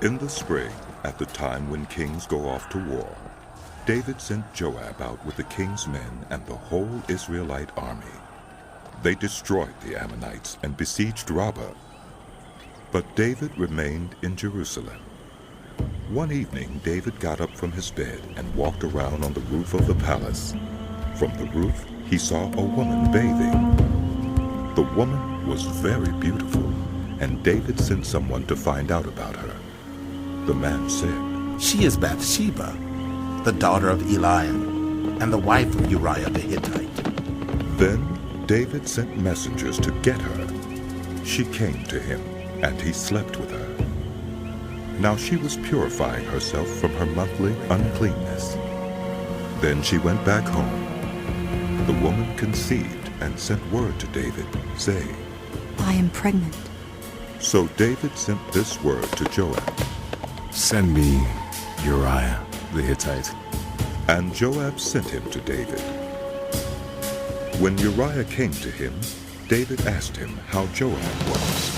In the spring, at the time when kings go off to war, David sent Joab out with the king's men and the whole Israelite army. They destroyed the Ammonites and besieged Rabbah. But David remained in Jerusalem. One evening, David got up from his bed and walked around on the roof of the palace. From the roof, he saw a woman bathing. The woman was very beautiful, and David sent someone to find out about her. The man said, "She is Bathsheba, the daughter of Eliam, and the wife of Uriah the Hittite." Then David sent messengers to get her. She came to him, and he slept with her. Now she was purifying herself from her monthly uncleanness. Then she went back home. The woman conceived and sent word to David, saying, "I am pregnant." So David sent this word to Joab, "Send me Uriah the Hittite." and Joab sent him to David. When Uriah came to him, David asked him how Joab was,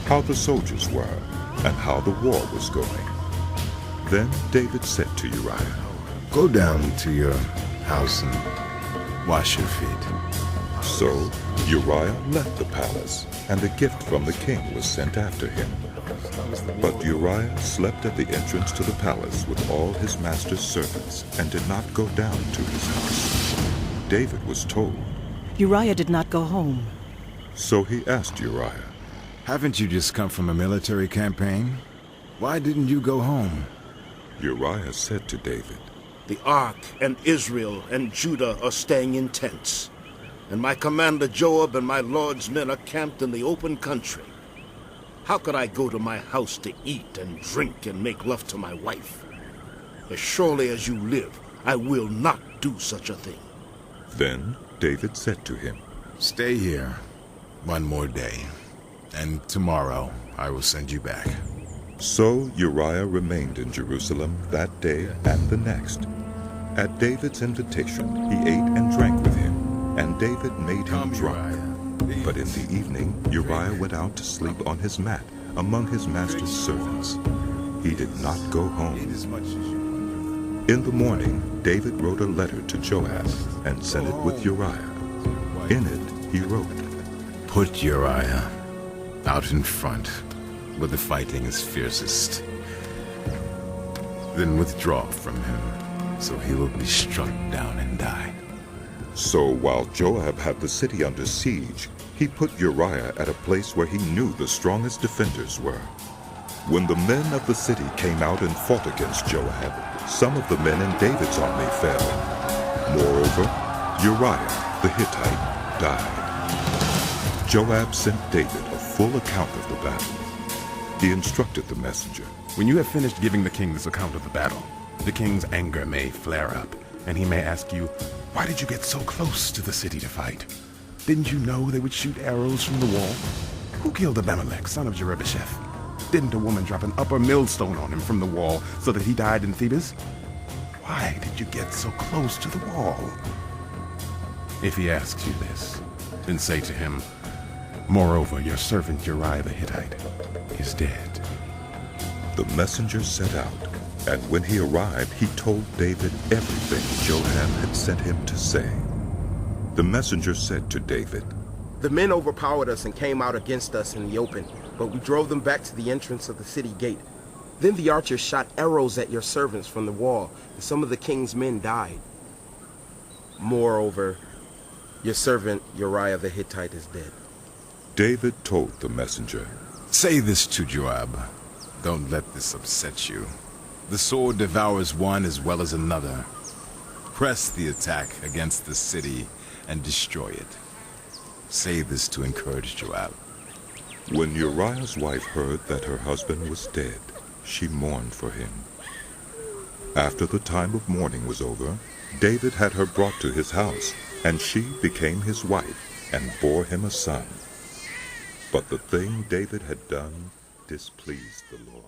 how the soldiers were, and how the war was going. Then David said to Uriah, "Go down to your house and wash your feet." So Uriah left the palace, and a gift from the king was sent after him. But Uriah slept at the entrance to the palace with all his master's servants, and did not go down to his house. David was told. Uriah did not go home. So he asked Uriah, "Haven't you just come from a military campaign? Why didn't you go home?" Uriah said to David, "The ark and Israel and Judah are staying in tents, and my commander Joab and my lord's men are camped in the open country. How could I go to my house to eat and drink and make love to my wife? As surely as you live, I will not do such a thing." Then David said to him, "Stay here one more day, and tomorrow I will send you back." So Uriah remained in Jerusalem that day and the next. At David's invitation, he ate and drank with him, and David made him drunk. But in the evening, Uriah went out to sleep on his mat among his master's servants. He did not go home. In the morning, David wrote a letter to Joab and sent it with Uriah. In it, he wrote, "Put Uriah out in front, where the fighting is fiercest. Then withdraw from him, so he will be struck down and die." So while Joab had the city under siege, he put Uriah at a place where he knew the strongest defenders were. When the men of the city came out and fought against Joab, some of the men in David's army fell. Moreover, Uriah the Hittite died. Joab sent David a full account of the battle. He instructed the messenger, "When you have finished giving the king this account of the battle, the king's anger may flare up, and he may ask you, 'Why did you get so close to the city to fight? Didn't you know they would shoot arrows from the wall? Who killed Abimelech, son of Jerubbesheth? Didn't a woman drop an upper millstone on him from the wall so that he died in Thebes? Why did you get so close to the wall?' If he asks you this, then say to him, 'Moreover, your servant Uriah the Hittite is dead.'" The messenger set out, and when he arrived, he told David everything Joab had sent him to say. The messenger said to David, "The men overpowered us and came out against us in the open, but we drove them back to the entrance of the city gate. Then the archers shot arrows at your servants from the wall, and some of the king's men died. Moreover, your servant Uriah the Hittite is dead." David told the messenger, "Say this to Joab. Don't let this upset you. The sword devours one as well as another. Press the attack against the city and destroy it." Say this to encourage Joab. When Uriah's wife heard that her husband was dead, she mourned for him. After the time of mourning was over, David had her brought to his house, and she became his wife and bore him a son. But the thing David had done displeased the Lord.